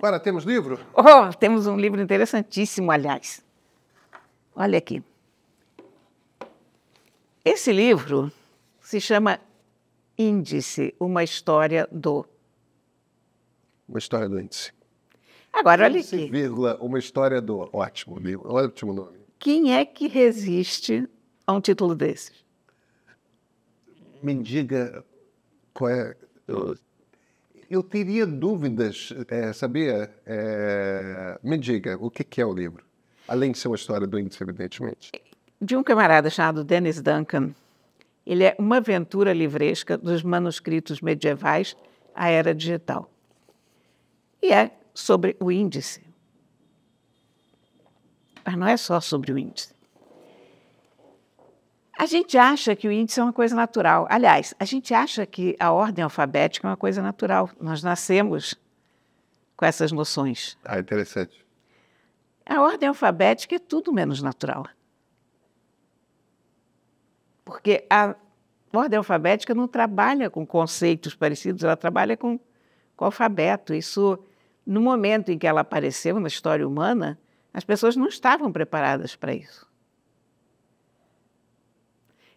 Para, temos livro? Oh, temos um livro interessantíssimo, aliás. Olha aqui. Esse livro se chama Índice, uma história do... Uma história do índice. Agora, olha Índice, aqui. vírgula, uma história do... Ótimo livro, ótimo nome. Quem é que resiste a um título desses? Me diga qual é... Eu teria dúvidas, sabia? Me diga, o que é o livro? Além de ser uma história do índice, evidentemente. De um camarada chamado Dennis Duncan. Ele é uma aventura livresca dos manuscritos medievais à era digital. E é sobre o índice. Mas não é só sobre o índice. A gente acha que o índice é uma coisa natural. Aliás, a gente acha que a ordem alfabética é uma coisa natural. Nós nascemos com essas noções. Ah, interessante. A ordem alfabética é tudo menos natural. Porque a ordem alfabética não trabalha com conceitos parecidos, ela trabalha com o alfabeto. Isso, no momento em que ela apareceu na história humana, as pessoas não estavam preparadas para isso.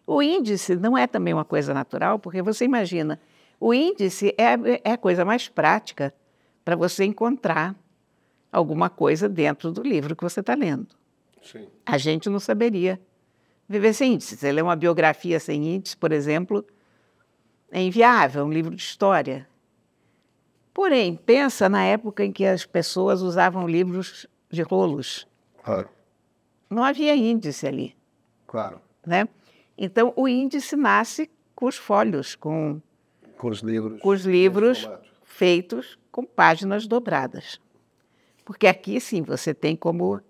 O índice não é também uma coisa natural, porque você imagina, o índice é a coisa mais prática para você encontrar alguma coisa dentro do livro que você está lendo. Sim. A gente não saberia viver sem índice. Você lê uma biografia sem índice, por exemplo, é inviável, um livro de história. Porém, pensa na época em que as pessoas usavam livros de rolos. Claro. Não havia índice ali. Claro. Né? Então, o índice nasce com os folhos, com os livros feitos com páginas dobradas. Porque aqui, sim, você tem como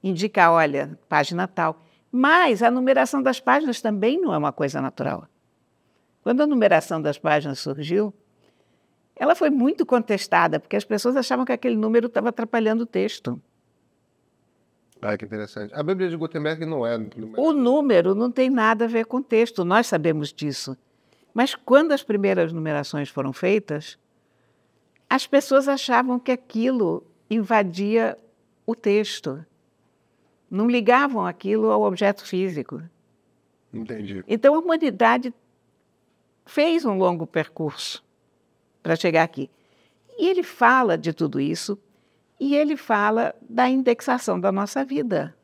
indicar, olha, página tal. Mas a numeração das páginas também não é uma coisa natural. Quando a numeração das páginas surgiu, ela foi muito contestada, porque as pessoas achavam que aquele número estava atrapalhando o texto. Ah, que interessante. A Bíblia de Gutenberg não é numerada. O número não tem nada a ver com o texto, nós sabemos disso. Mas quando as primeiras numerações foram feitas, as pessoas achavam que aquilo invadia o texto. Não ligavam aquilo ao objeto físico. Entendi. Então a humanidade fez um longo percurso para chegar aqui. E ele fala de tudo isso, e ele fala da indexação da nossa vida.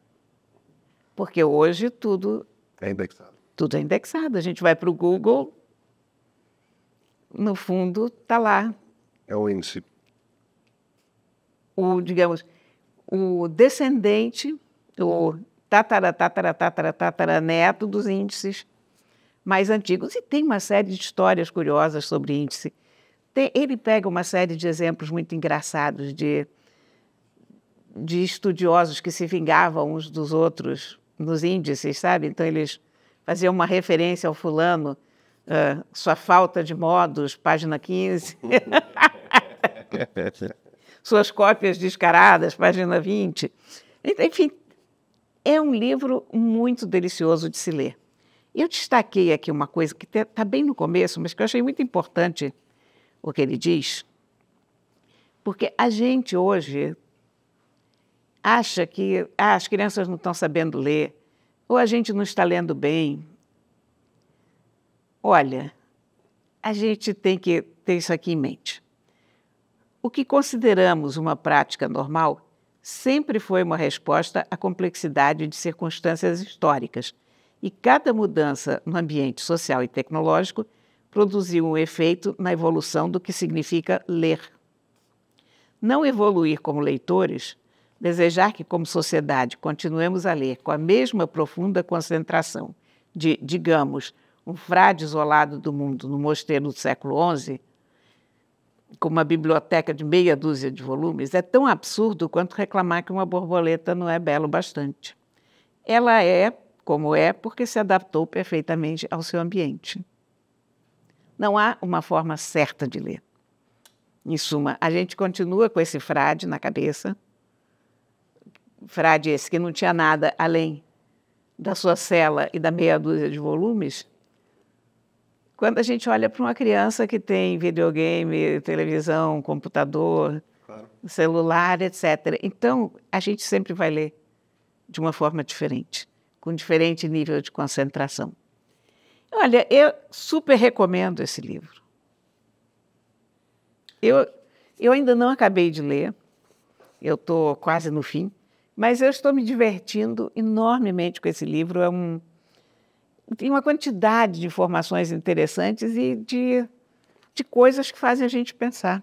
Porque hoje tudo é indexado. Tudo é indexado. A gente vai para o Google, no fundo está lá. É o índice. Digamos, o descendente, o tataraneto dos índices mais antigos. E tem uma série de histórias curiosas sobre índice. Ele pega uma série de exemplos muito engraçados de estudiosos que se vingavam uns dos outros nos índices, sabe? Então, eles faziam uma referência ao fulano, sua falta de modos, página 15. Suas cópias descaradas, página 20. Enfim, é um livro muito delicioso de se ler. Eu destaquei aqui uma coisa que está bem no começo, mas que eu achei muito importante o que ele diz, porque a gente hoje acha que as crianças não estão sabendo ler, ou a gente não está lendo bem. Olha, a gente tem que ter isso aqui em mente. O que consideramos uma prática normal sempre foi uma resposta à complexidade de circunstâncias históricas, e cada mudança no ambiente social e tecnológico produziu um efeito na evolução do que significa ler. Não evoluir como leitores, desejar que, como sociedade, continuemos a ler com a mesma profunda concentração de, digamos, um frade isolado do mundo no mosteiro do século XI, com uma biblioteca de meia dúzia de volumes, é tão absurdo quanto reclamar que uma borboleta não é belo bastante. Ela é como é porque se adaptou perfeitamente ao seu ambiente. Não há uma forma certa de ler. Em suma, a gente continua com esse frade na cabeça, frade esse que não tinha nada além da sua cela e da meia dúzia de volumes. Quando a gente olha para uma criança que tem videogame, televisão, computador, Claro. o celular, etc. Então, a gente sempre vai ler de uma forma diferente, com diferente nível de concentração. Olha, eu super recomendo esse livro. Eu ainda não acabei de ler, eu estou quase no fim, mas eu estou me divertindo enormemente com esse livro. Tem uma quantidade de informações interessantes e de coisas que fazem a gente pensar.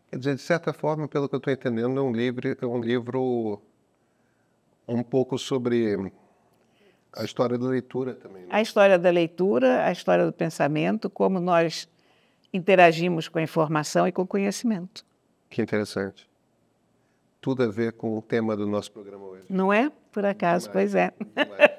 Quer dizer, de certa forma, pelo que eu estou entendendo, é um livro um pouco sobre a história da leitura também, né? A história da leitura, a história do pensamento, como nós interagimos com a informação e com o conhecimento. Que interessante. Tudo a ver com o tema do nosso programa hoje. Não é? Por acaso, Demais. pois é. Demais.